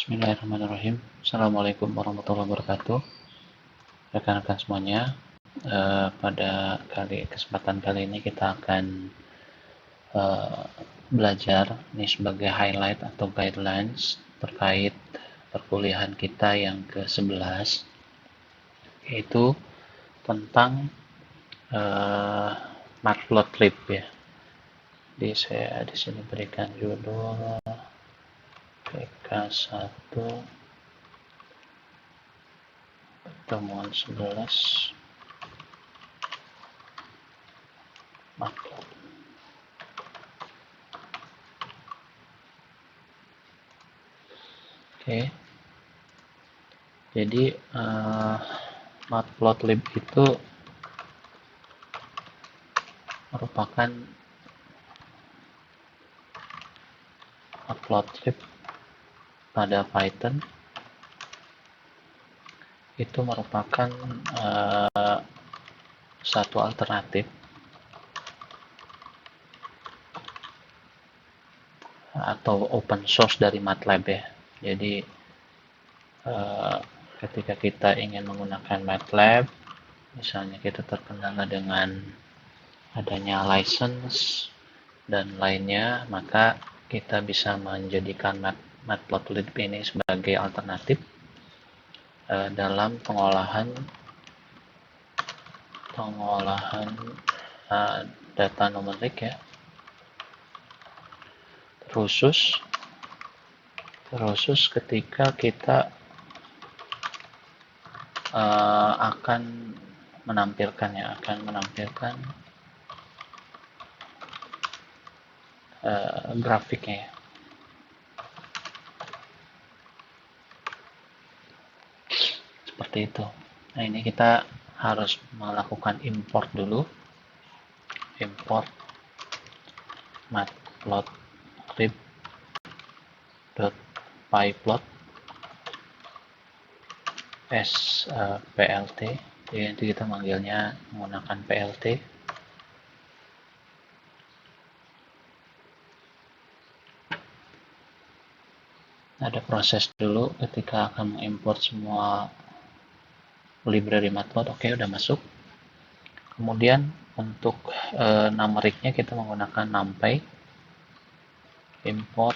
Bismillahirrahmanirrahim. Assalamualaikum warahmatullahi wabarakatuh. Rekan-rekan semuanya, pada kesempatan kali ini kita akan belajar ini sebagai highlight atau guidelines terkait perkuliahan kita yang ke-11, yaitu tentang matplotlib ya. Jadi saya di sini berikan judul PK1 pertemuan 11 matplotlib. Oke. Jadi matplotlib itu merupakan matplotlib pada Python itu merupakan satu alternatif atau open source dari MATLAB ya. Jadi ketika kita ingin menggunakan MATLAB, misalnya kita terkendala dengan adanya license dan lainnya, maka kita bisa menjadikan matplotlib ini sebagai alternatif dalam pengolahan data numerik ya, khusus ketika kita akan menampilkan grafiknya ya. Seperti itu. Nah, ini kita harus melakukan import dulu, import matplotlib.pyplot plt. Jadi nanti kita manggilnya menggunakan plt. Ada proses dulu ketika akan mengimport semua library matplot. Oke, udah masuk. Kemudian untuk numericnya kita menggunakan numpy, import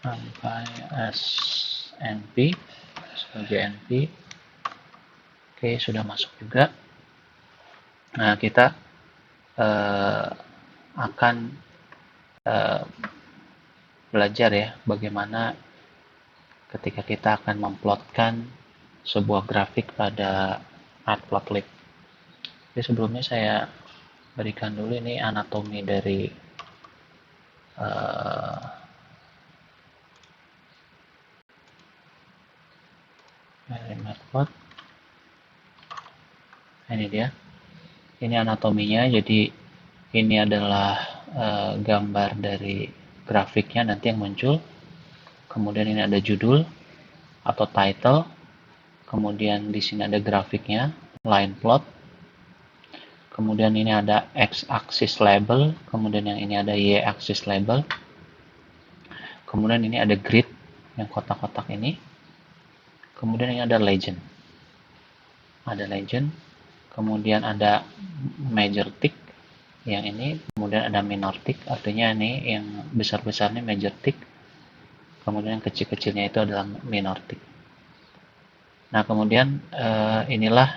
numpy snp sebagai np. Oke, sudah masuk juga. Nah, kita akan belajar ya bagaimana ketika kita akan memplotkan sebuah grafik pada matplotlib. Jadi sebelumnya saya berikan dulu ini anatomi dari matplot. Ini dia. Ini anatominya. Jadi ini adalah gambar dari grafiknya nanti yang muncul. Kemudian ini ada judul atau title. Kemudian di sini ada grafiknya, line plot. Kemudian ini ada x-axis label. Kemudian yang ini ada y-axis label. Kemudian ini ada grid yang kotak-kotak ini. Kemudian ini ada legend. Ada legend. Kemudian ada major tick yang ini, kemudian ada minor tick, artinya ini yang besar-besarnya major tick, kemudian yang kecil-kecilnya itu adalah minor tick. Nah, kemudian inilah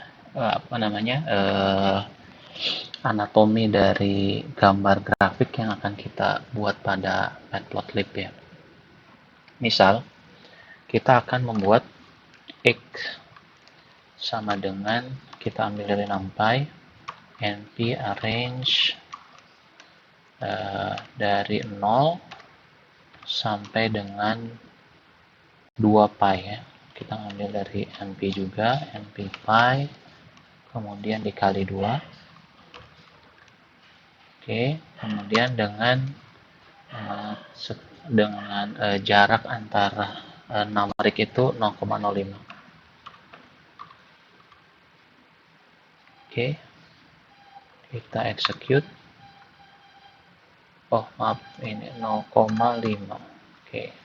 anatomi dari gambar grafik yang akan kita buat pada matplotlib ya. Misal kita akan membuat x sama dengan, kita ambil dari numpy, np arrange dari 0 sampai dengan 2π ya. Kita ambil dari np juga, np pi, kemudian dikali 2. Oke, kemudian dengan jarak antara numerik itu 0,05. Oke, kita execute. Oh maaf, ini 0,5. Oke.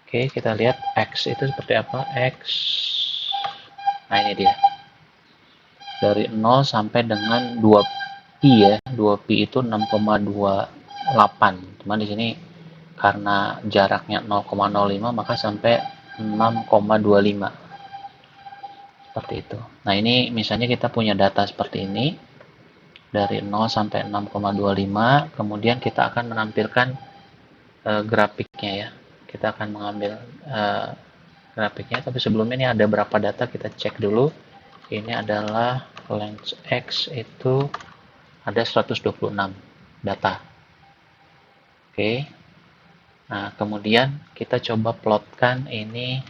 Oke, kita lihat X itu seperti apa. X, nah ini dia, dari 0 sampai dengan 2pi ya. 2pi itu 6,28. Cuman di sini karena jaraknya 0,05 maka sampai 6,25 seperti itu. Nah, ini misalnya kita punya data seperti ini dari 0 sampai 6,25, kemudian kita akan menampilkan grafiknya ya. Kita akan mengambil grafiknya, tapi sebelumnya ini ada berapa data kita cek dulu. Ini adalah length X itu ada 126 data. Oke. Nah, kemudian kita coba plotkan ini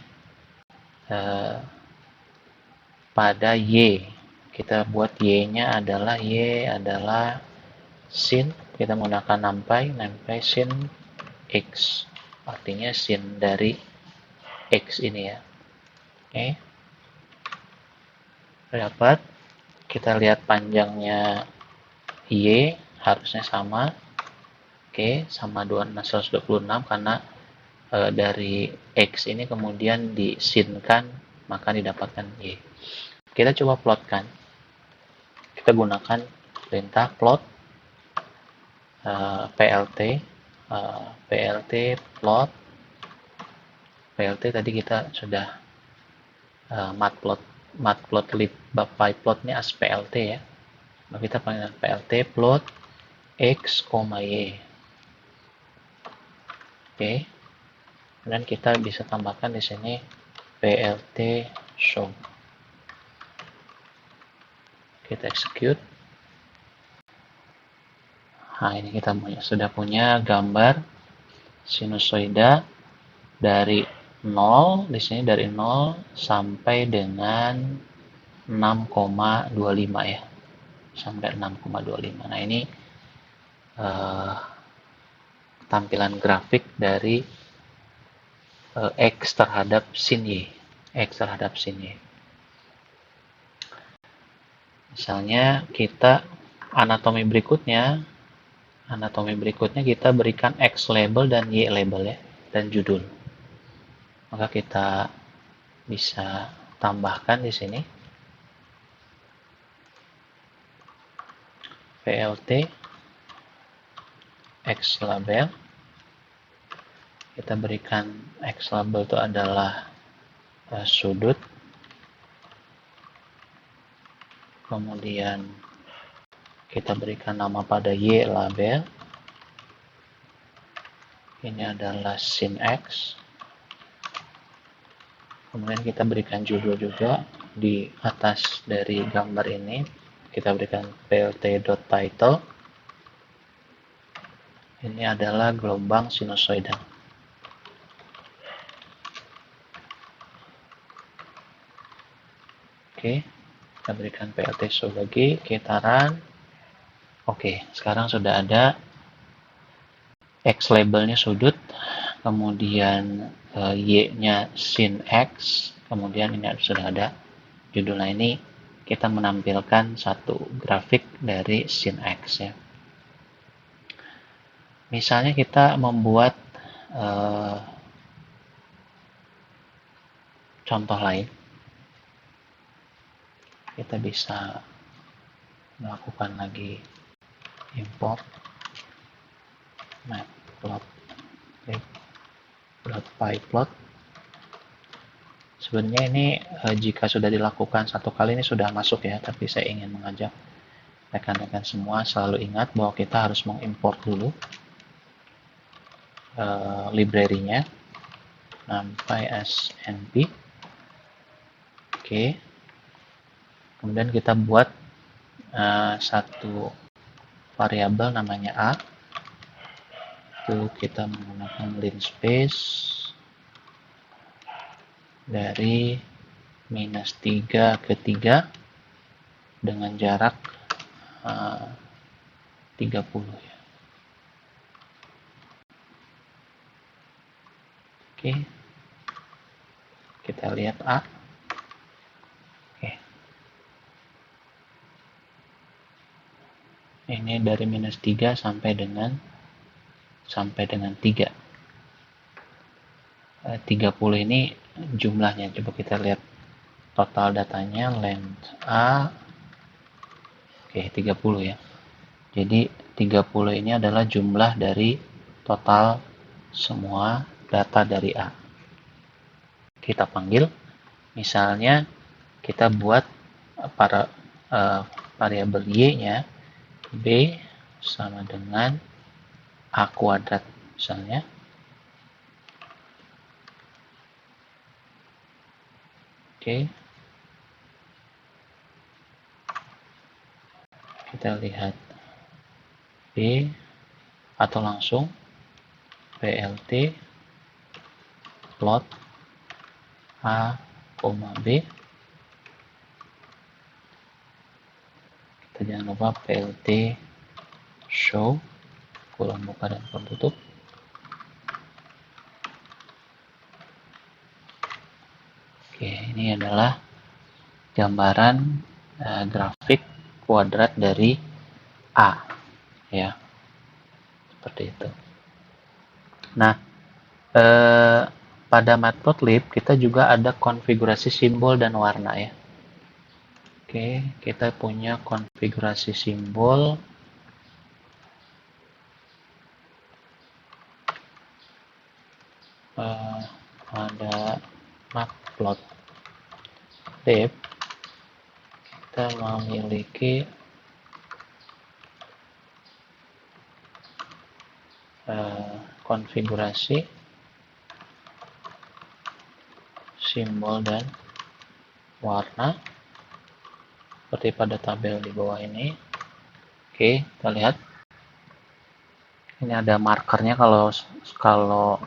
pada Y. Kita buat Y-nya adalah Y adalah sin, kita menggunakan numpy sin X. Artinya sin dari X ini ya. Oke. Dapat. Kita lihat panjangnya Y harusnya sama. Oke, sama 126 karena dari X ini kemudian disinkan maka didapatkan Y. Kita coba plotkan. Kita gunakan perintah plot plt plt plot. Plt tadi kita sudah matplotlib pyplotnya as plt ya. Nah, kita panggil plt plot x, y. Oke. Dan kita bisa tambahkan di sini plt show. Kita execute. Nah, ini kita sudah punya gambar sinusoida dari 0, di sini dari 0 sampai dengan 6,25 ya. Sampai 6,25. Nah, ini tampilan grafik dari X terhadap sin Y. X terhadap sin Y. Misalnya kita anatomi berikutnya kita berikan X label dan Y label ya, dan judul. Maka kita bisa tambahkan di sini plt X label. Kita berikan X label itu adalah sudut. Kemudian kita berikan nama pada Y label. Ini adalah sin X. Kemudian kita berikan judul juga di atas dari gambar ini. Kita berikan plt.title. Ini adalah gelombang sinusoida. Oke, kita berikan plt show lagi, kita run. Oke, sekarang sudah ada X labelnya sudut, kemudian Y-nya sin X, kemudian ini sudah ada judulnya. Ini kita menampilkan satu grafik dari sin X ya. Misalnya kita membuat contoh lain, kita bisa melakukan lagi import matplotlib.pyplot. Sebenarnya ini jika sudah dilakukan satu kali ini sudah masuk ya, tapi saya ingin mengajak rekan-rekan semua selalu ingat bahwa kita harus mengimport dulu library-nya numpy as np. Oke. Kemudian kita buat satu variabel namanya a. Itu kita menggunakan linspace dari -3 ke 3 dengan jarak 30 ya. Oke. Kita lihat A. Oke. Ini dari minus 3 sampai dengan 3. 30 ini jumlahnya. Coba kita lihat total datanya, length A. Oke, 30 ya. Jadi 30 ini adalah jumlah dari total semua data dari A. Kita panggil, misalnya kita buat para variabel y-nya b sama dengan a kuadrat misalnya. Oke, kita lihat b atau langsung plt plot a, b. Kita jangan lupa plt show kolom buka dan kolom tutup. Oke, ini adalah gambaran grafik kuadrat dari A, ya, seperti itu. Nah, pada Matplotlib kita juga ada konfigurasi simbol dan warna, ya. Oke, kita punya konfigurasi simbol. Ada Matplotlib, kita memiliki konfigurasi simbol dan warna seperti pada tabel di bawah ini. Oke, kita lihat ini ada markernya. Kalau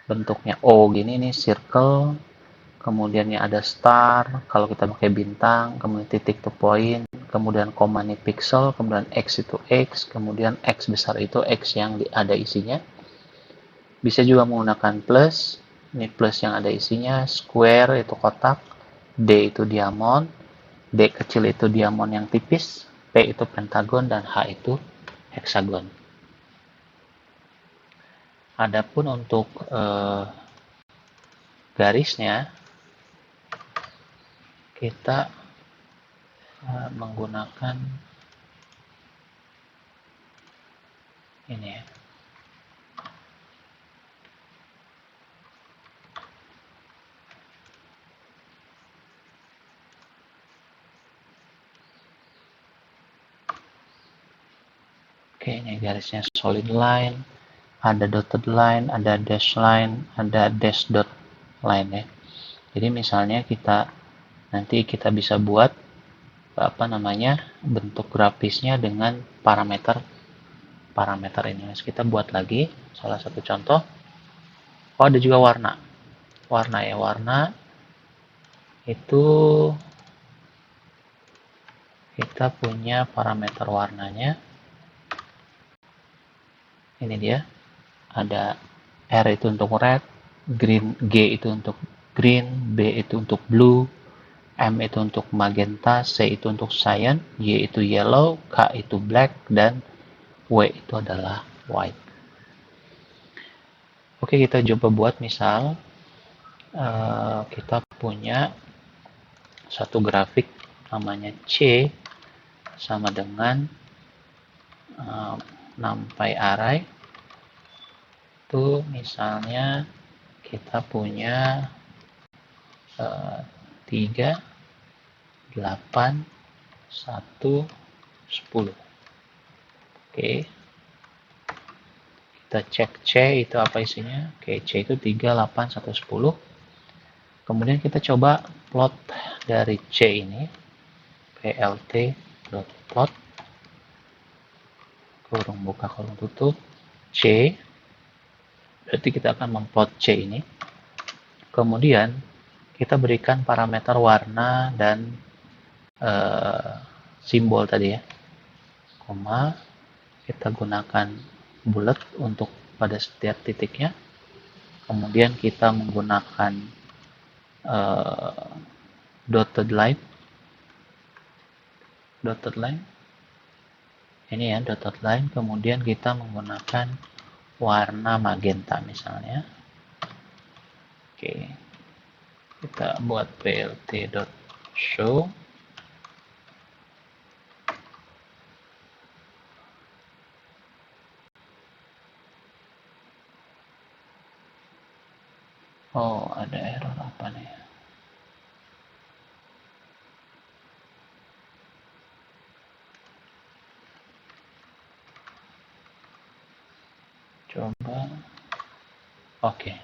bentuknya O gini, ini circle, kemudiannya ada star kalau kita pakai bintang, kemudian titik to point, kemudian koma ini pixel, kemudian X itu X, kemudian X besar itu X yang ada isinya. Bisa juga menggunakan plus, ini plus yang ada isinya, square itu kotak, D itu diamond, D kecil itu diamond yang tipis, P itu pentagon, dan H itu hexagon. Adapun untuk garisnya, kita menggunakan ini ya. Oke, ini garisnya solid line, ada dotted line, ada dash line, ada dash dot line ya. Jadi misalnya nanti kita bisa buat bentuk grafisnya dengan parameter ini. Kita buat lagi salah satu contoh. Oh, ada juga warna ya. Warna itu kita punya parameter warnanya. Ini dia, ada R itu untuk red, green, G itu untuk green, B itu untuk blue, M itu untuk magenta, C itu untuk cyan, Y itu yellow, K itu black, dan W itu adalah white. Oke, kita coba buat misal kita punya satu grafik namanya C sama dengan numpy array. Itu misalnya kita punya 3, 8, 1, 10. Oke, kita cek C itu apa isinya. Oke, C itu 3, 8, 1, 10. Kemudian kita coba plot dari C ini, plt.plot kurung buka kurung tutup C. Berarti kita akan memplot C ini. Kemudian kita berikan parameter warna dan simbol tadi ya, koma, kita gunakan bulat untuk pada setiap titiknya. Kemudian kita menggunakan dotted line ini ya, dotted line, kemudian kita menggunakan warna magenta misalnya. Oke, kita buat plt.show. Oh, ada error apa nih? Coba. Oke.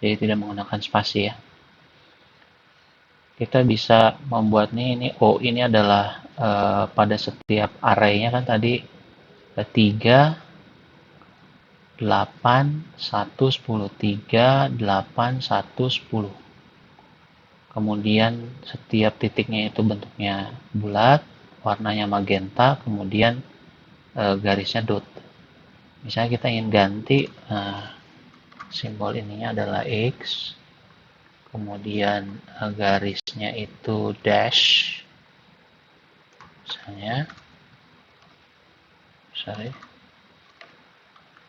Jadi tidak menggunakan spasi ya. Kita bisa membuat ini ini adalah pada setiap array-nya kan tadi 3, 8, 1, 10. 3, 8, 1, 10. Kemudian setiap titiknya itu bentuknya bulat, warnanya magenta, kemudian garisnya dot. Misalnya kita ingin ganti simbol ininya adalah X, kemudian garisnya itu dash, misalnya,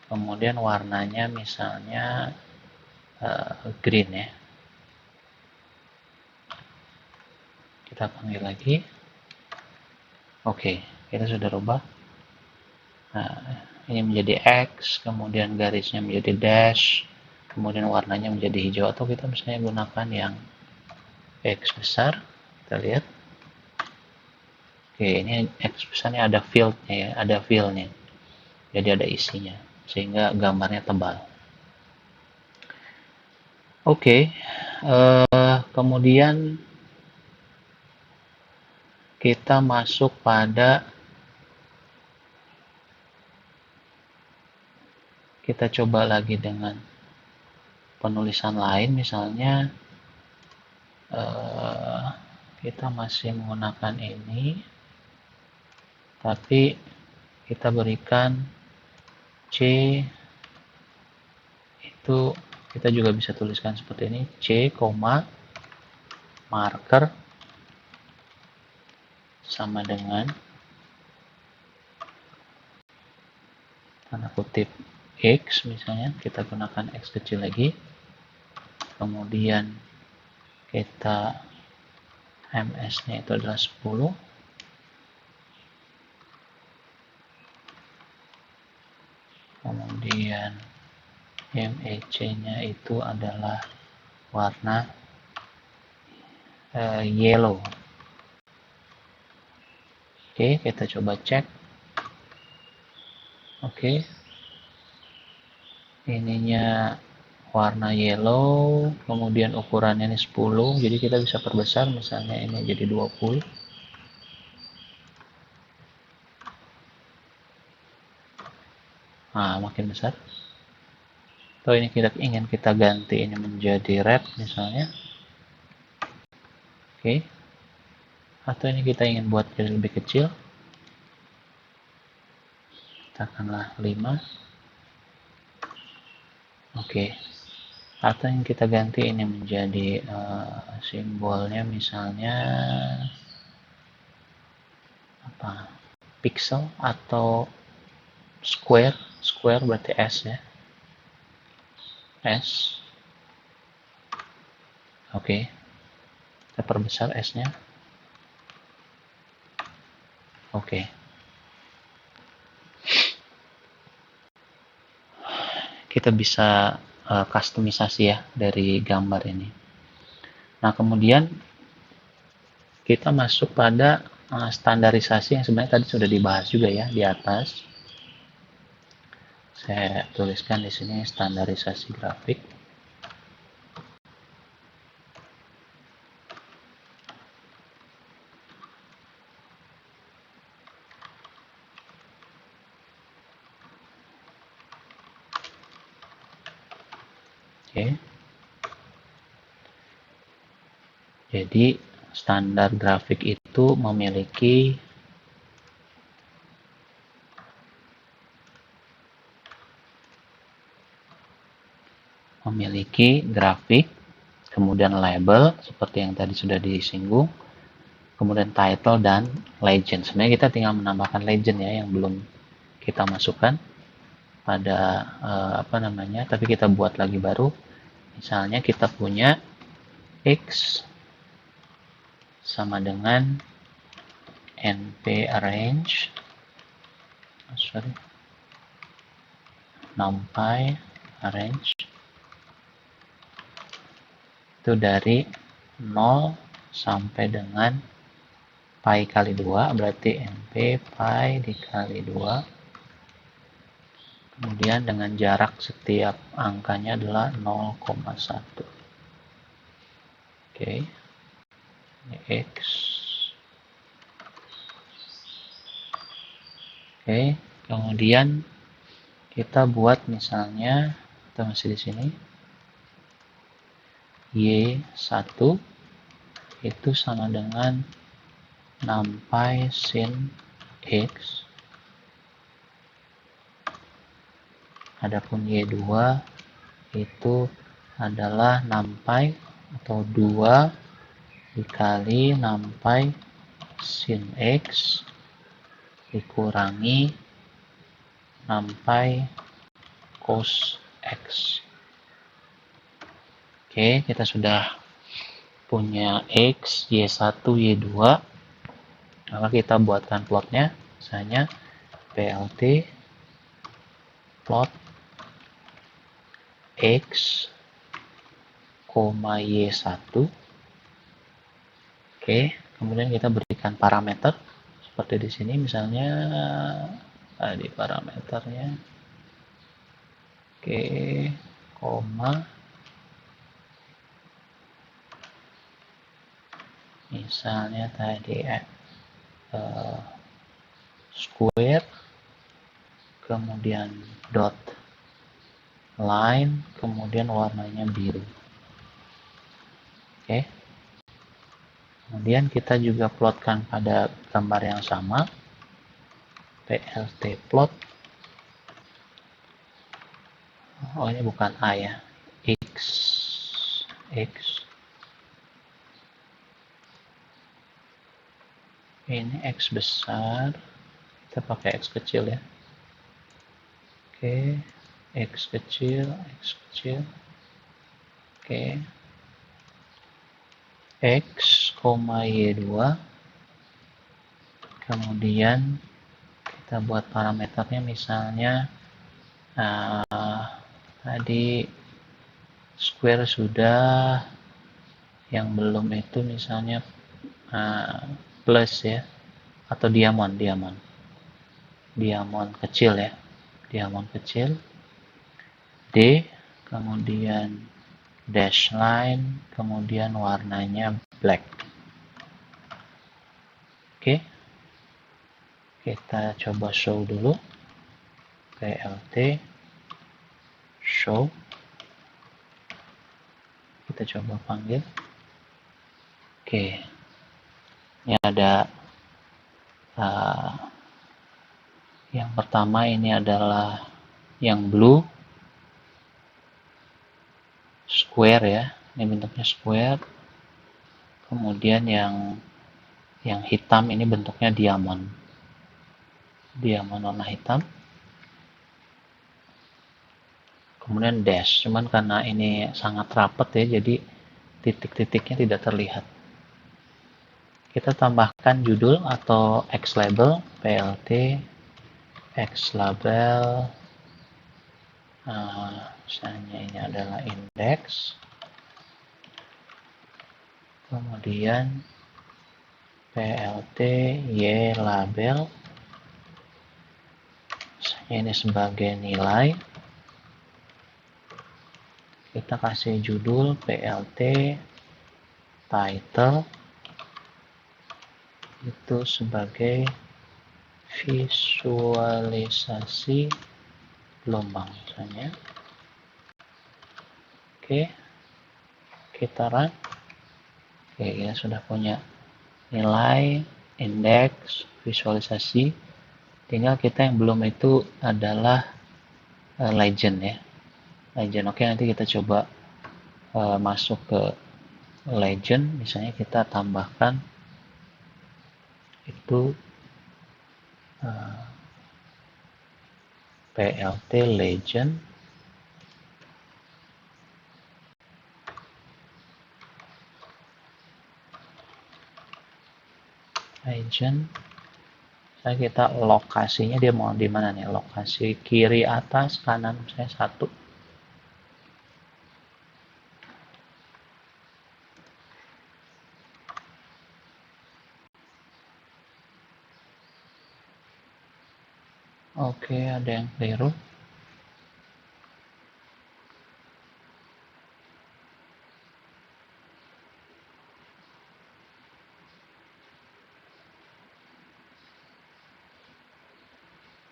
kemudian warnanya misalnya green ya. Kita panggil lagi. Oke, kita sudah rubah. Nah, ini menjadi X, kemudian garisnya menjadi dash, kemudian warnanya menjadi hijau, atau kita misalnya gunakan yang X besar. Kita lihat. Oke, ini X besarnya ada field-nya ya, ada fill-nya. Jadi ada isinya, sehingga gambarnya tebal. Oke, kemudian kita masuk pada, kita coba lagi dengan penulisan lain, misalnya kita masih menggunakan ini, tapi kita berikan C, itu kita juga bisa tuliskan seperti ini, C, marker sama dengan tanda kutip X, misalnya kita gunakan X kecil lagi, kemudian kita ms nya itu adalah 10, kemudian mec nya itu adalah warna yellow. Oke, kita coba cek. Oke, ininya warna yellow, kemudian ukurannya ini 10, jadi kita bisa perbesar, misalnya ini jadi 20. Nah, makin besar. Atau ini kita ingin kita ganti ini menjadi red misalnya. Oke. Atau ini kita ingin buat jadi lebih kecil. Katakanlah 5. Oke. Atau yang kita ganti ini menjadi simbolnya misalnya apa? Pixel atau square. Square berarti S ya. S. Oke. Kita perbesar S-nya. Oke. Kita bisa customisasi ya dari gambar ini. Nah, kemudian kita masuk pada standarisasi yang sebenarnya tadi sudah dibahas juga ya di atas. Saya tuliskan di sini standarisasi grafik. Oke. Jadi standar grafik itu memiliki grafik, kemudian label seperti yang tadi sudah disinggung, kemudian title dan legend. Sebenarnya kita tinggal menambahkan legend ya yang belum kita masukkan pada apa namanya, tapi kita buat lagi baru. Misalnya kita punya x sama dengan np arrange numpy arrange itu dari 0 sampai dengan pi kali 2, berarti np pi dikali 2, kemudian dengan jarak setiap angkanya adalah 0,1. Oke, ini x. Oke, kemudian kita buat misalnya, kita masih di sini, y1 itu sama dengan numpy sin x, adapun y2 itu adalah numpy atau 2 dikali numpy sin x dikurangi numpy cos x. Oke, kita sudah punya x, y1, y2. Maka kita buatkan plotnya, misalnya plt plot x, y1. Oke, kemudian kita berikan parameter seperti di sini, misalnya di parameternya, oke, koma, misalnya tadi square, kemudian dot line, kemudian warnanya biru. Oke, kemudian kita juga plotkan pada gambar yang sama, plt plot, oh ini bukan a ya, x, ini x besar, kita pakai x kecil ya. Oke, x kecil, oke, x, y2, kemudian kita buat parameternya misalnya tadi square sudah, yang belum itu misalnya plus ya, atau diamond kecil ya, diamond kecil, D, kemudian dash line, kemudian warnanya black. Oke, kita coba show dulu, plt show, kita coba panggil. Oke, ini ada yang pertama, ini adalah yang blue square ya, ini bentuknya square, kemudian yang hitam ini bentuknya diamond warna hitam, kemudian dash, cuman karena ini sangat rapat ya, jadi titik-titiknya tidak terlihat. Kita tambahkan judul atau X label, plt X label, misalnya ini adalah index, kemudian plt y label, misalnya ini sebagai nilai, kita kasih judul plt title itu sebagai visualisasi gelombang misalnya. Oke, kita run. Oke, kita sudah punya nilai, indeks, visualisasi. Tinggal kita yang belum itu adalah legend ya, legend. Oke, nanti kita coba masuk ke legend, misalnya kita tambahkan itu plt legend saya kita lokasinya dia mau di mana nih, lokasi kiri atas kanan saya 1. Oke, ada yang keliru.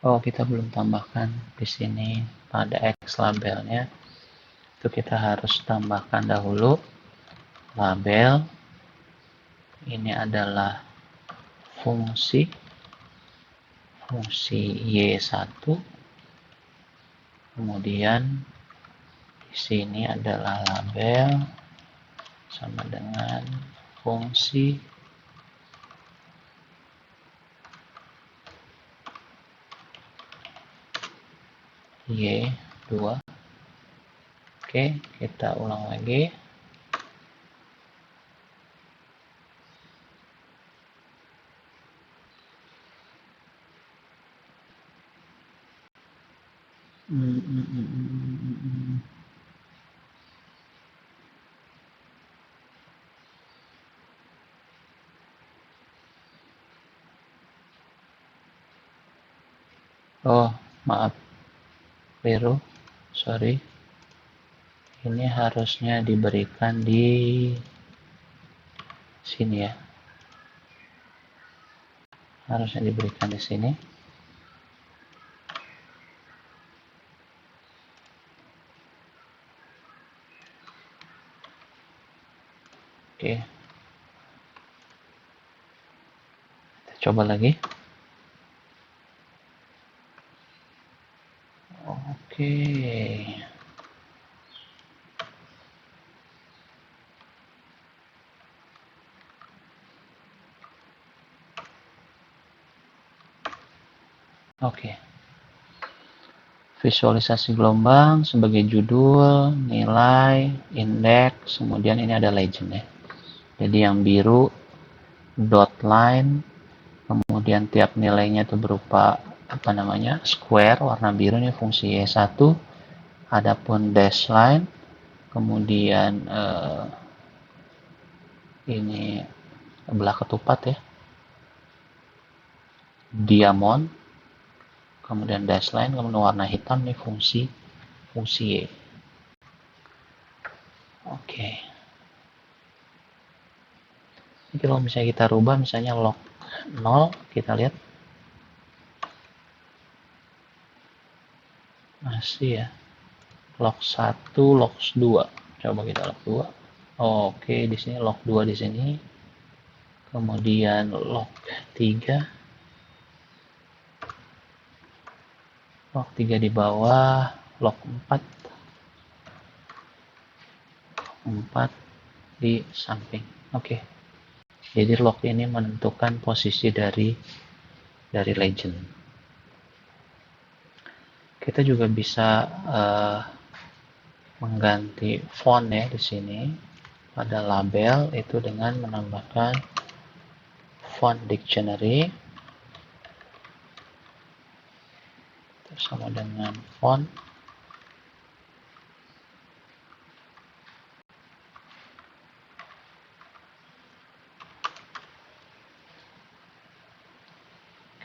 Oh, kita belum tambahkan di sini pada X labelnya. Itu kita harus tambahkan dahulu label. Ini adalah fungsi Y1. Kemudian di sini adalah label sama dengan fungsi Y2. Oke, kita ulang lagi. Oh, maaf, keliru, sorry. Ini harusnya diberikan di sini ya. Harusnya diberikan di sini. Oke. Kita coba lagi. Oke. Oke. Visualisasi gelombang sebagai judul, nilai, indeks, kemudian ini ada legend ya. Jadi yang biru dot line, kemudian tiap nilainya itu berupa square warna biru ini fungsi Y1. Adapun dash line, kemudian ini belah ketupat ya, diamond, kemudian dash line, kemudian warna hitam nih fungsi Y. Oke. Ini kalau misalnya kita rubah misalnya log 0, kita lihat masih ya, log 1, log 2. Coba kita log 2. Oke, di sini log 2 di sini. Kemudian log 3. Log 3 di bawah, log 4. 4 di samping. Oke. Jadi log ini menentukan posisi dari legend. Kita juga bisa mengganti font ya di sini pada label itu dengan menambahkan font dictionary sama dengan font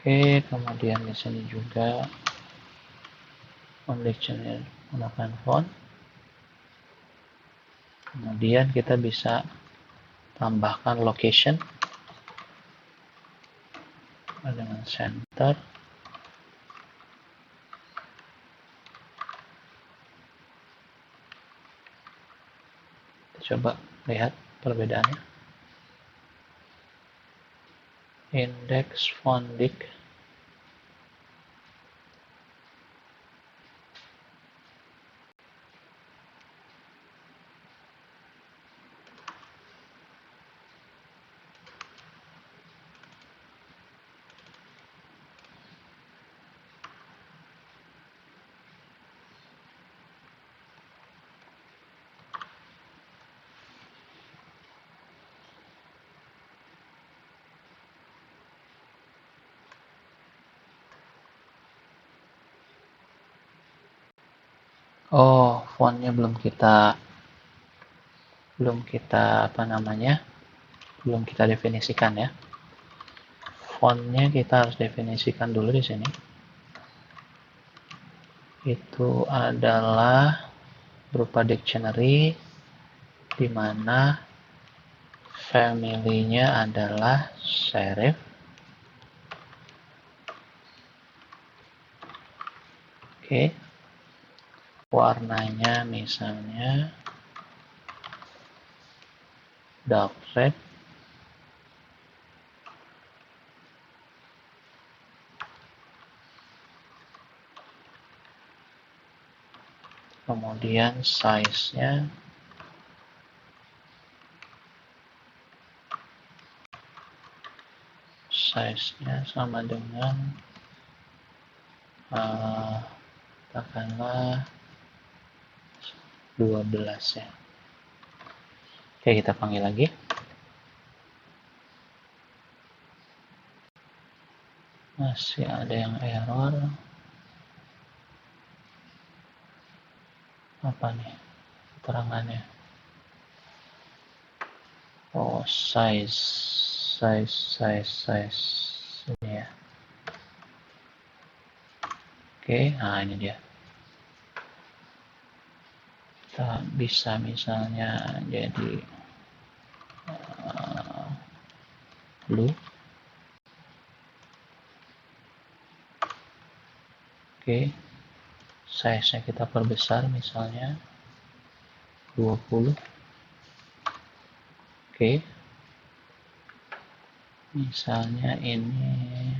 Oke, kemudian di sini juga font dictionary menggunakan font. Kemudian kita bisa tambahkan location dengan center. Coba lihat perbedaannya. Index font dict. Oh, fontnya belum kita apa namanya? Belum kita definisikan ya. Fontnya kita harus definisikan dulu di sini. Itu adalah berupa dictionary di mana family-nya adalah serif. Oke. Warnanya misalnya dark red. Kemudian size-nya sama dengan katakanlah 12 ya. Oke, kita panggil lagi. Masih ada yang error. Apa nih keterangannya? Oh, size ini ya. Oke, nah ini dia. Kita bisa misalnya jadi blue. Oke, size-nya kita perbesar misalnya 20. Oke, misalnya ini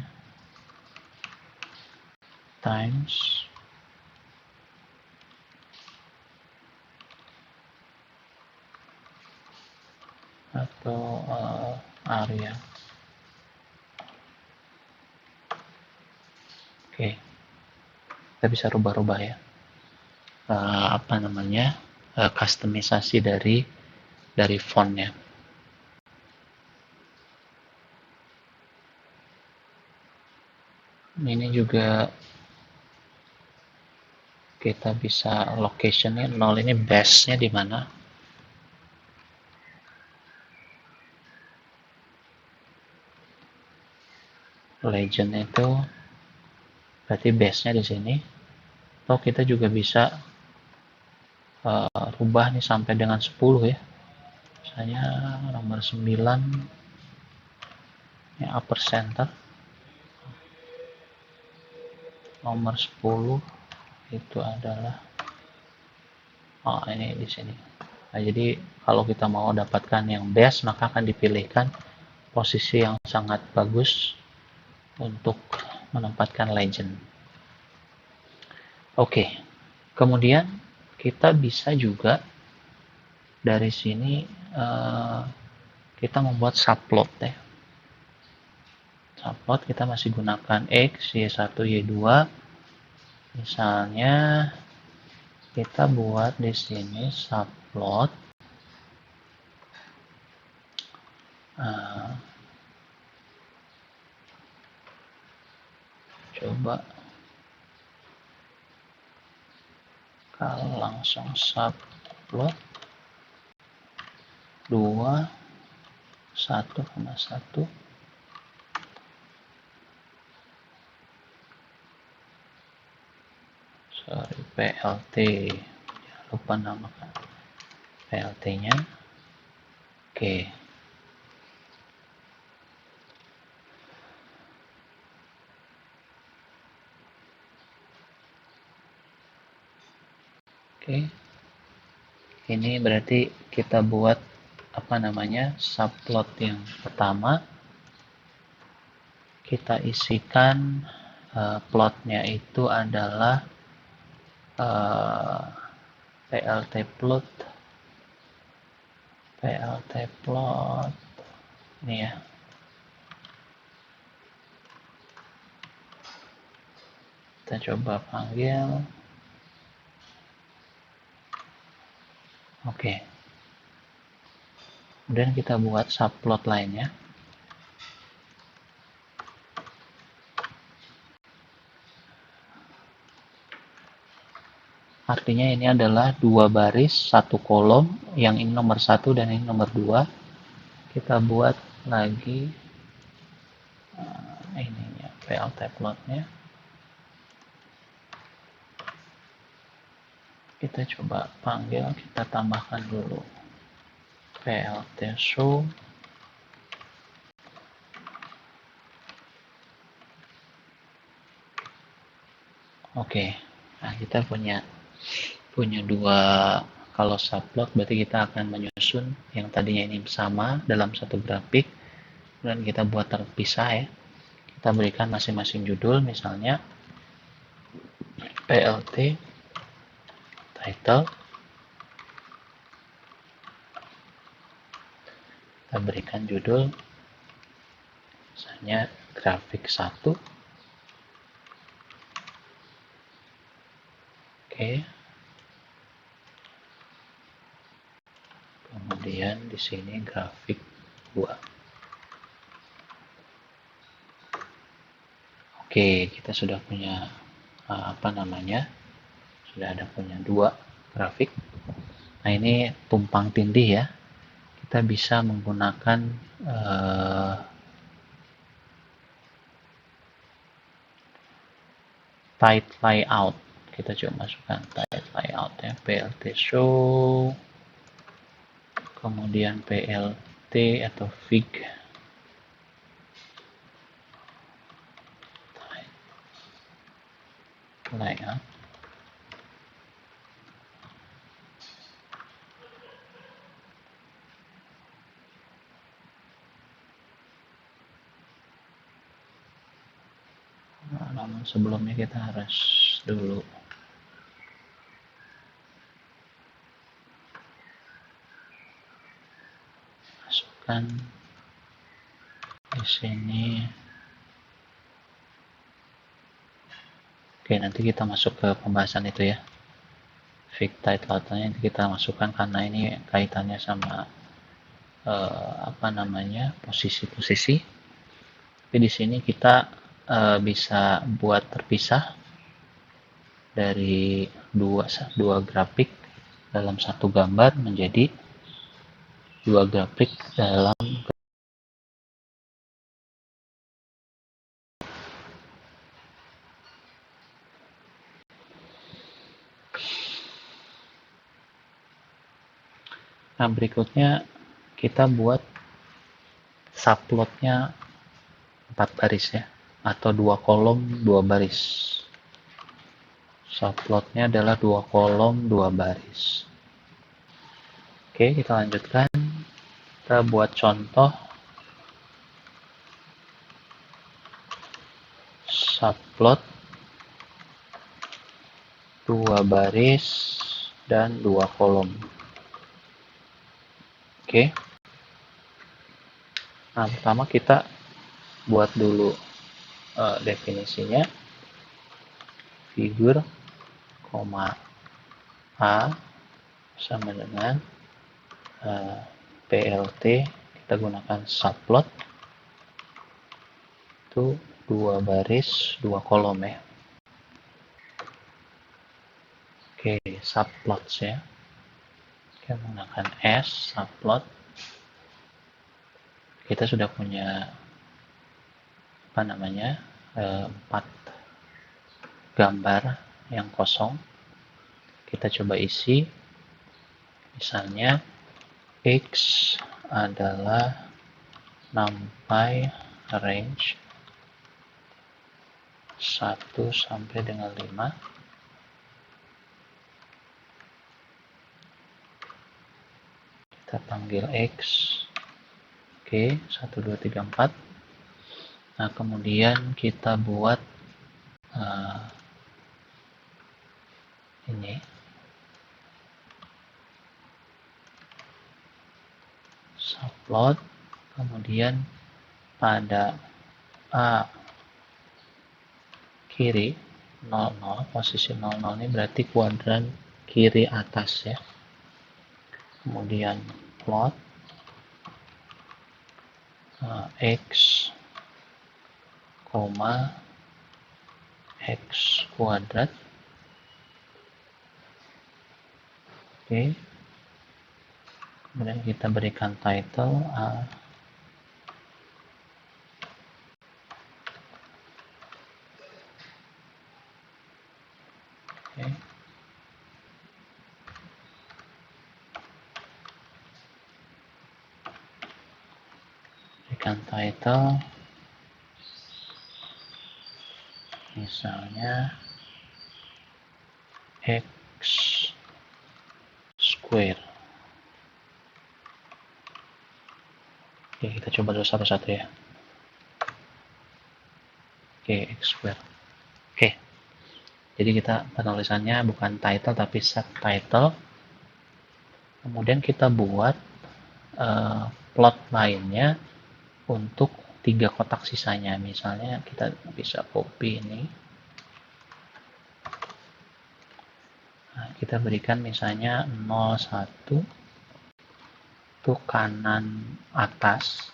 times atau area. Oke, kita bisa rubah-rubah ya. Apa namanya? Customisasi dari fontnya. Ini juga kita bisa locationnya 0 ini base-nya di mana? Legend itu berarti base-nya di sini. Atau kita juga bisa rubah nih sampai dengan 10 ya. Misalnya nomor 9 ini upper center. Nomor 10 itu adalah ini di sini. Nah, jadi kalau kita mau dapatkan yang best maka akan dipilihkan posisi yang sangat bagus untuk menempatkan legend. Oke. Kemudian kita bisa juga dari sini kita membuat subplot ya. Subplot kita masih gunakan X, Y1, Y2. Misalnya kita buat di sini subplot coba kalau langsung subplot 2 1,1 PLT, jangan lupa namakan PLT-nya. Oke. Oke. Ini berarti kita buat apa namanya? Subplot yang pertama. Kita isikan plotnya itu adalah PLT plot ini ya. Kita coba panggil. Oke. Kemudian kita buat subplot lainnya. Artinya ini adalah dua baris, satu kolom, yang ini nomor satu dan ini nomor dua. Kita buat lagi ininya, PLT plotnya. Kita coba panggil, kita tambahkan dulu PLT show. Oke, nah kita punya dua. Kalau subplot berarti kita akan menyusun yang tadinya ini sama dalam satu grafik dan kita buat terpisah ya. Kita berikan masing-masing judul, misalnya PLT title, kita berikan judul misalnya grafik 1. Oke, kemudian di sini grafik 2. Oke, kita sudah punya sudah ada punya dua grafik. Nah, ini tumpang tindih ya. Kita bisa menggunakan title layout. Kita coba masukkan title layout ya, PLT show, kemudian PLT atau fig layout. Nah, namun sebelumnya kita harus dulu masukkan di sini. Oke, nanti kita masuk ke pembahasan itu ya. Fig title-nya kita masukkan karena ini kaitannya sama posisi-posisi. Tapi di sini kita bisa buat terpisah dari dua grafik dalam satu gambar menjadi dua grafik dalam. Nah, berikutnya kita buat subplotnya 4 baris ya, atau 2 kolom 2 baris. Subplotnya adalah 2 kolom 2 baris. Oke, kita lanjutkan. Kita buat contoh subplot 2 baris dan 2 kolom. Oke. Nah, pertama kita buat dulu definisinya. Figur, A sama dengan PLT, kita gunakan subplot itu 2 baris 2 kolom ya. Oke, subplots ya, kita menggunakan S subplot. Kita sudah punya 4 gambar yang kosong. Kita coba isi, misalnya X adalah numpy range 1 sampai dengan 5. Kita panggil X. Oke, 1, 2, 3, 4. Nah, kemudian kita buat ini subplot, kemudian pada A kiri 00, posisi 00 ini berarti kuadran kiri atas ya. Kemudian plot X, X kuadrat Oke, kemudian kita berikan title oke. Berikan title misalnya x square. Oke, kita coba dulu satu-satu ya. Oke, x square. Oke, jadi kita penulisannya bukan title tapi subtitle. Kemudian kita buat plot lainnya untuk 3 kotak sisanya. Misalnya kita bisa copy ini. Nah, kita berikan misalnya 01 itu kanan atas.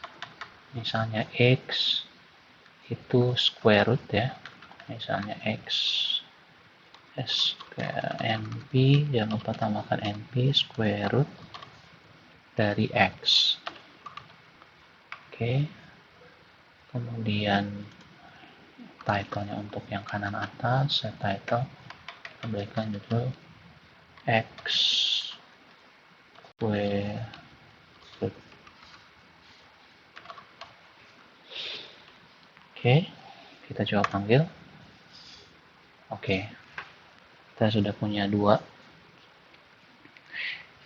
Misalnya x itu square root ya. Misalnya x np, jangan lupa tambahkan np square root dari x. Oke, kemudian title-nya untuk yang kanan atas, title kita berikan judul x square root. Oke, kita coba panggil. Oke, kita sudah punya 2,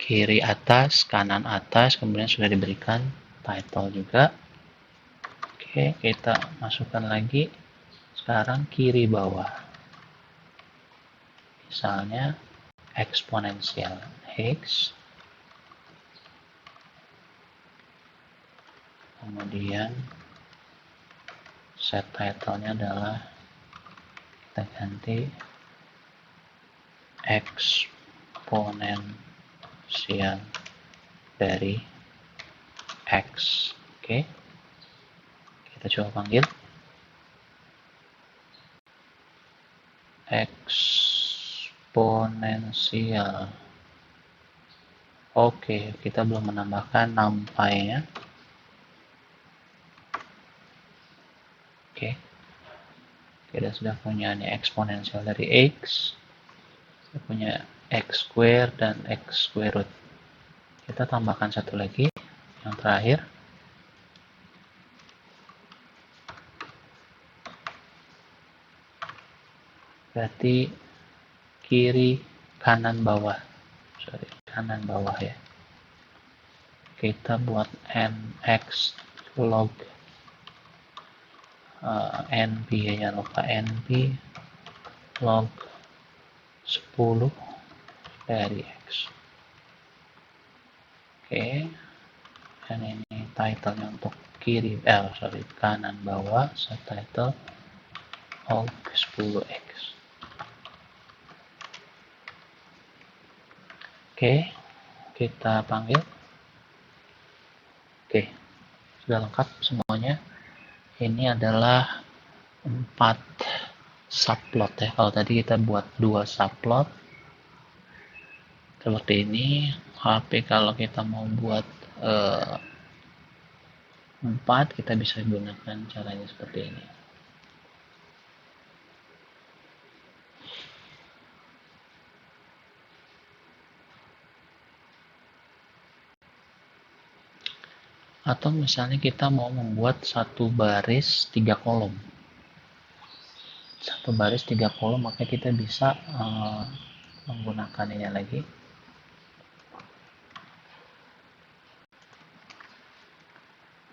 kiri atas, kanan atas, kemudian sudah diberikan title juga. Oke, kita masukkan lagi sekarang kiri bawah. Misalnya eksponensial x, kemudian set title-nya adalah kita ganti eksponensial dari x. Oke, kita coba panggil eksponensial. Oke, kita belum menambahkan numpy-nya. Oke, kita sudah punya nih eksponensial dari x, kita punya x square dan x square root. Kita tambahkan satu lagi, yang terakhir. Berarti kiri kanan bawah, kanan bawah ya. Kita buat nx log np ya, jangan lupa np log 10 dari x. Oke, dan ini title-nya untuk kiri, kanan bawah, subtitle log 10x. Oke, kita panggil. Oke, sudah lengkap semuanya. Ini adalah 4 subplot ya. Kalau tadi kita buat 2 subplot seperti ini, tapi kalau kita mau buat 4, kita bisa gunakan caranya seperti ini. Atau misalnya kita mau membuat satu baris 3 kolom. Satu baris 3 kolom, maka kita bisa menggunakan ini lagi.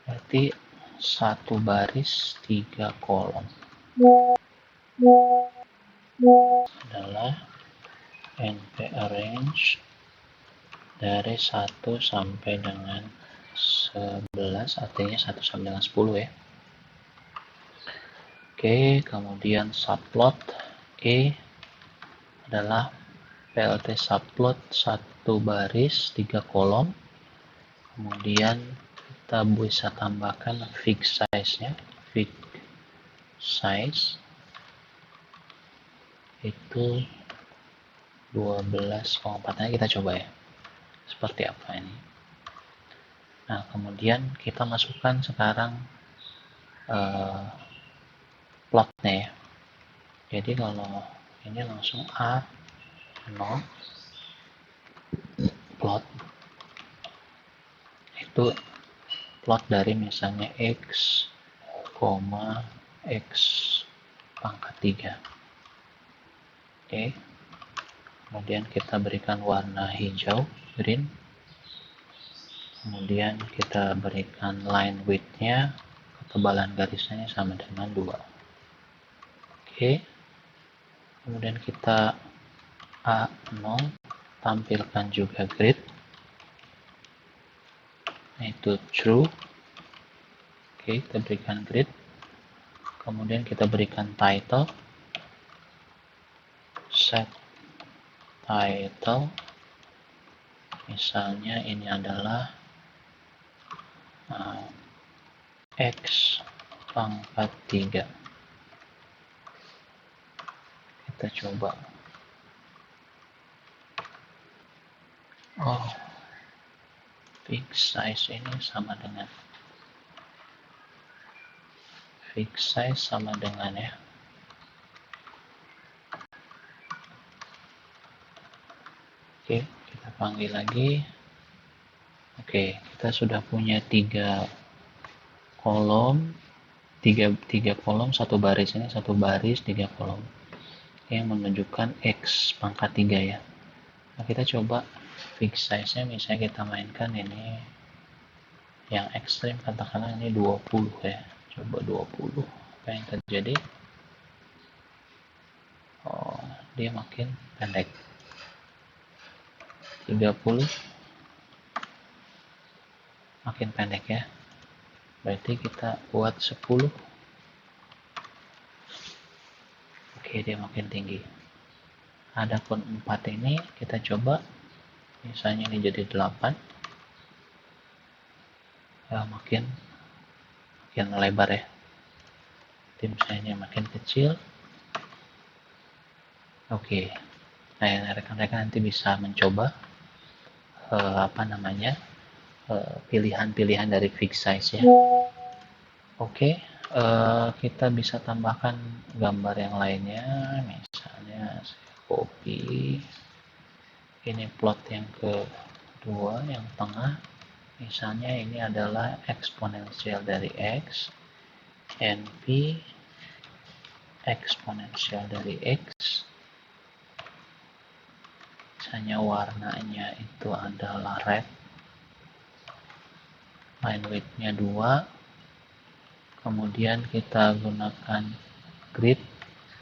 Berarti satu baris 3 kolom adalah np arrange dari 1 sampai dengan 11, artinya 1 sampai dengan 10 ya. Oke, kemudian subplot E adalah plt subplot 1 baris 3 kolom. Kemudian kita bisa tambahkan fig size-nya. Fig size itu 12,4. Nah, kita coba ya. seperti apa ini. Nah, kemudian kita masukkan sekarang plotnya ya. Jadi kalau ini langsung A0 plot, itu plot dari misalnya X, X pangkat 3. Oke. Kemudian kita berikan warna hijau, green. Kemudian kita berikan line width-nya, ketebalan garisnya sama dengan 2. Oke. Kemudian kita A0 tampilkan juga grid, yaitu true. Oke, kita berikan grid. Kemudian kita berikan title, set title, misalnya ini adalah X pangkat 3. Kita coba. Oh, fix size ini sama dengan ya. Oke, kita panggil lagi. Oke, kita sudah punya 3 kolom, 3 kolom, 1 baris ini, 1 baris, 3 kolom yang menunjukkan X pangkat 3 ya. Nah, kita coba fix size-nya, misalnya kita mainkan ini yang ekstrim, katakanlah ini 20 ya. Coba 20. Apa yang terjadi? Oh, dia makin pendek. 30 makin pendek ya. Berarti kita buat 10. Oke, dia makin tinggi. Adapun 4 ini kita coba, misalnya ini jadi 8. Ya, makin lebar ya. Tim misalnya makin kecil. Oke. Nah, rekan-rekan nanti bisa mencoba pilihan-pilihan dari fix size ya. Oke, kita bisa tambahkan gambar yang lainnya, misalnya copy ini plot yang kedua, yang tengah, misalnya ini adalah eksponensial dari X, NP eksponensial dari X, misalnya warnanya itu adalah red, line width-nya 2, kemudian kita gunakan grid.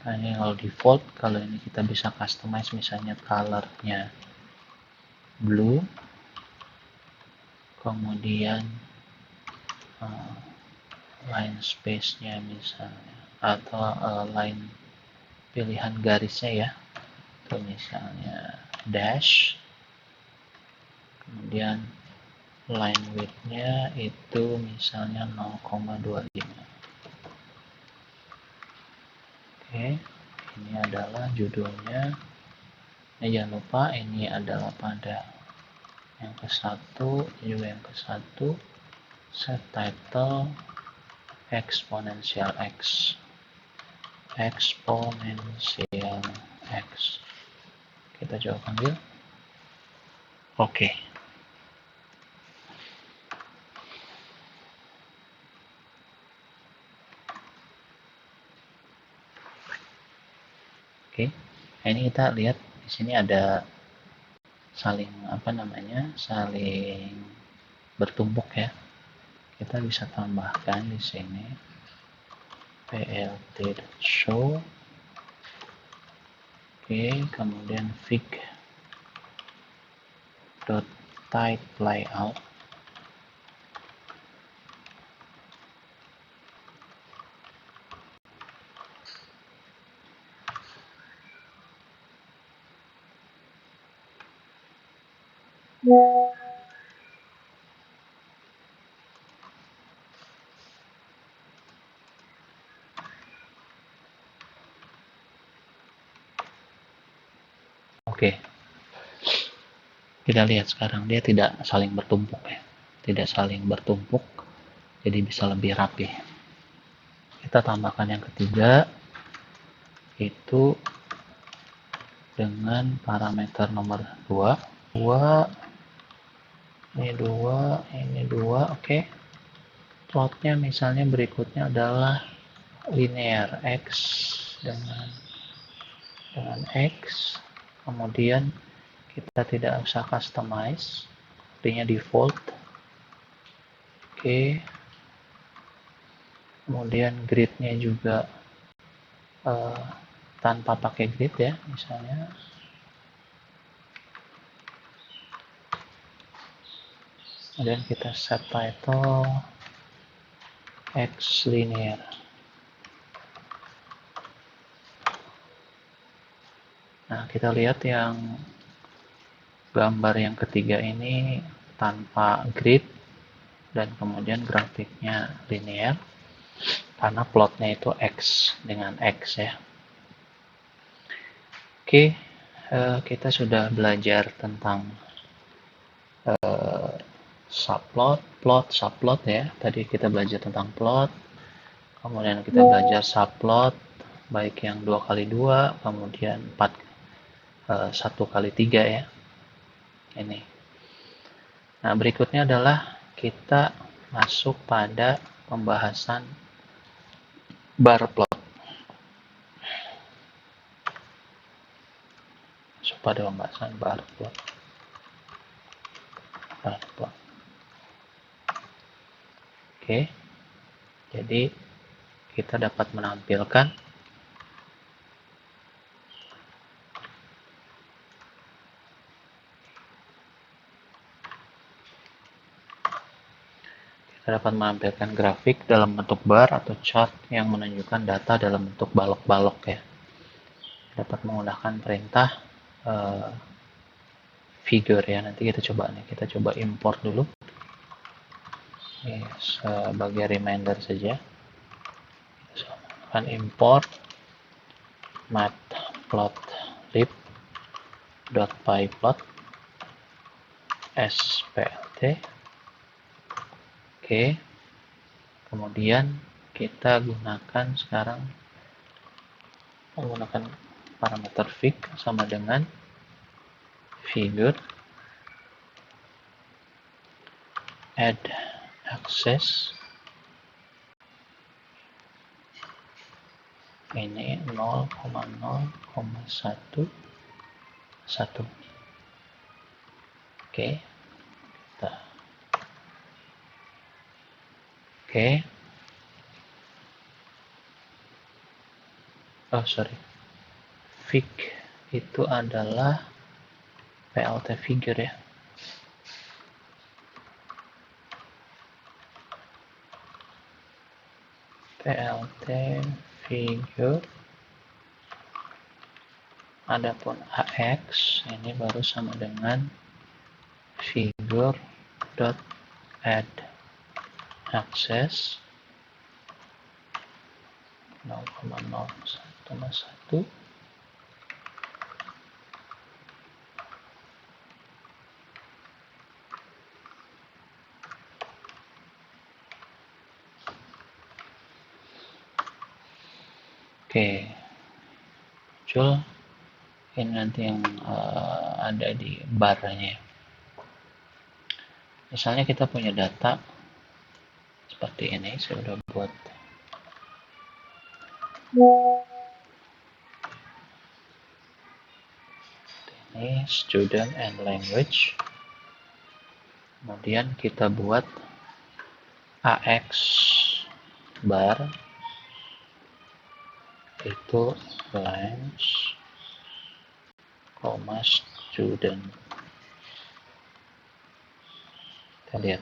Nah, ini kalau default, kalau ini kita bisa customize, misalnya color-nya blue, kemudian line space-nya misalnya, atau line pilihan garisnya ya, itu misalnya dash, kemudian line width-nya itu misalnya 0,25. Oke, ini adalah judulnya. Jangan lupa ini adalah pada yang ke-1, juga yang ke-1, set title exponential X. Kita coba panggil. Oke. Oke. Nah, ini kita lihat di sini ada saling bertumpuk ya. Kita bisa tambahkan di sini plt.show. Oke, kemudian fig.type layout. Oke. Kita lihat sekarang dia tidak saling bertumpuk ya, tidak saling bertumpuk, jadi bisa lebih rapi. Kita tambahkan yang ketiga, itu dengan parameter nomor 2. 2 ini 2, oke. Plotnya misalnya berikutnya adalah linear x dengan x, kemudian kita tidak usah customize, artinya default. Oke, kemudian gridnya juga tanpa pakai grid ya, misalnya. Kemudian kita set title x linear. Nah, kita lihat yang gambar yang ketiga ini tanpa grid dan kemudian grafiknya linear karena plotnya itu x dengan x ya. Oke, kita sudah belajar tentang subplot, plot, subplot ya. Tadi kita belajar tentang plot, kemudian kita belajar subplot baik yang 2x2, kemudian 1x3 ya. Ini. Nah, berikutnya adalah kita masuk pada pembahasan bar plot. Masuk pada pembahasan bar plot. Bar plot. Oke. Jadi kita dapat menampilkan grafik dalam bentuk bar atau chart yang menunjukkan data dalam bentuk balok-balok ya. Dapat menggunakan perintah figure ya. Nanti kita coba import dulu. Ini sebagai reminder saja. Kita akan import matplotlib.pyplot splt. Oke. Kemudian kita gunakan sekarang menggunakan parameter fig sama dengan figure add access ini 0,0,1 oke, fig itu adalah plt figure ya. plt figure, adapun ax ini baru sama dengan figure dot add access 0,01,1. Oke, muncul ini nanti yang ada di barnya. Misalnya kita punya data seperti ini, saya sudah buat ini student and language. Kemudian kita buat ax bar itu length, student. Kita lihat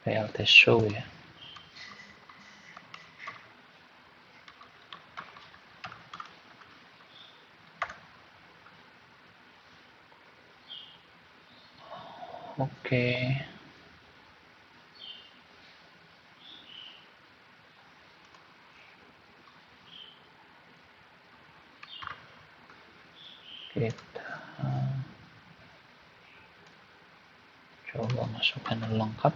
plt show ya. Oke. kita coba masukkan lengkap.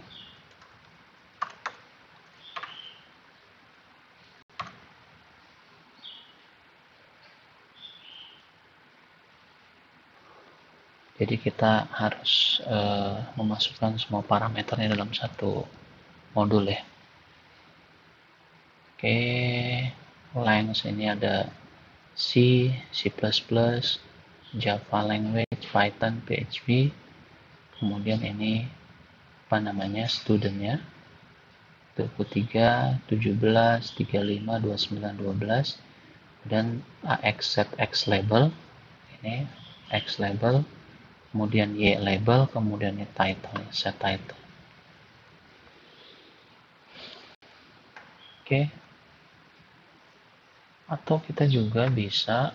Jadi kita harus memasukkan semua parameternya dalam satu modul ya. Oke, length ini ada C, C++, Java language, Python, PHP. Kemudian ini apa namanya studentnya 23, 17, 35, 29, 12 dan AX set X label ini X label, kemudian Y label, kemudian ini title, set title. Oke. Atau kita juga bisa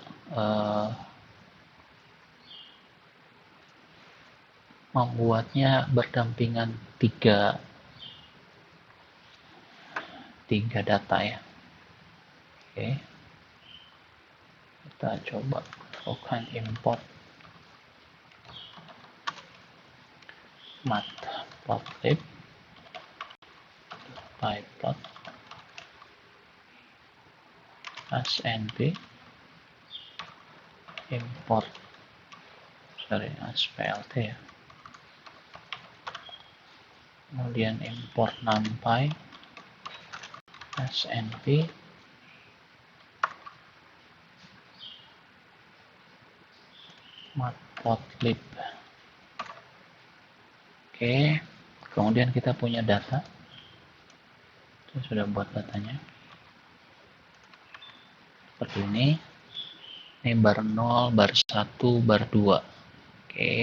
membuatnya berdampingan tiga data ya. Oke. Kita coba lakukan import matplotlib pyplot snp import splt ya, kemudian import numpy snp matplotlib. Oke, kemudian kita punya data. Saya sudah buat datanya seperti ini. Ini bar 0, bar 1, bar 2. Oke.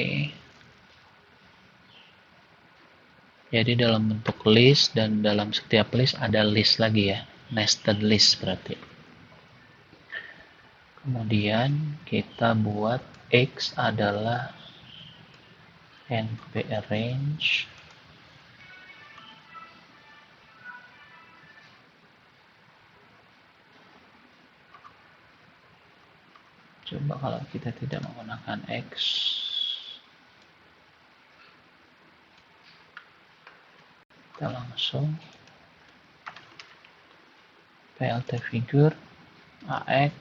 Jadi dalam bentuk list dan dalam setiap list ada list lagi ya. Nested list berarti. Kemudian kita buat X adalah np-arrange coba kalau kita tidak menggunakan X, kita langsung plt figure AX,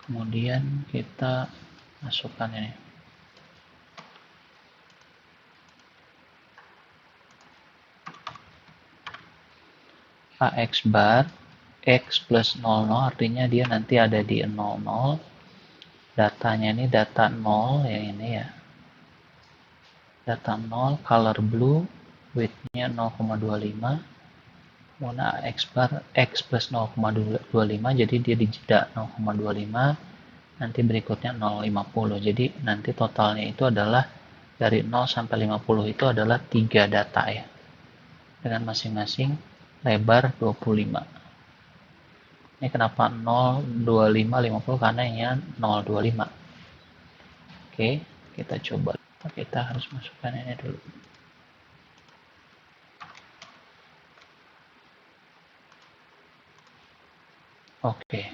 kemudian kita masukkan ini AX bar X plus 00, artinya dia nanti ada di 00. Datanya ini data 0 yang ini ya. Data 0, color blue, width-nya 0,25. Kemudian X bar X plus 0,25, jadi dia di jeda 0,25. Nanti berikutnya 0,50. Jadi nanti totalnya itu adalah dari 0 sampai 50 itu adalah 3 data ya. Dengan masing-masing lebar 25. Ini kenapa 025 50 karena ini 025. Oke, kita coba. Kita harus masukkan ini dulu. Oke.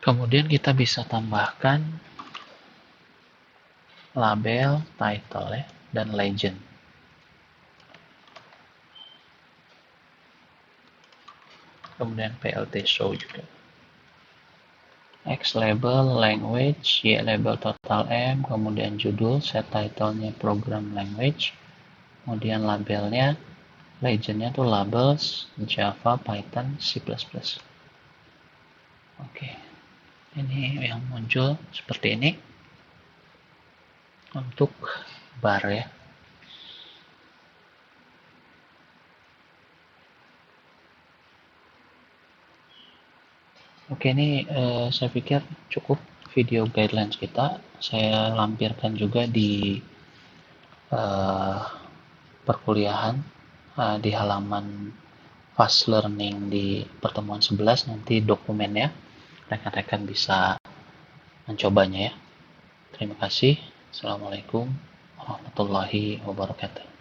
Kemudian kita bisa tambahkan label, title ya, dan legend. Kemudian plt show juga. X label language, Y label total M, kemudian judul, set title-nya program language, kemudian labelnya, legendnya tuh labels, Java, Python, C++. Oke, ini yang muncul seperti ini untuk bar ya. Oke, ini saya pikir cukup video guidelines kita. Saya lampirkan juga di perkuliahan di halaman Fast Learning di pertemuan 11, nanti dokumennya rekan-rekan bisa mencobanya ya. Terima kasih. Assalamualaikum warahmatullahi wabarakatuh.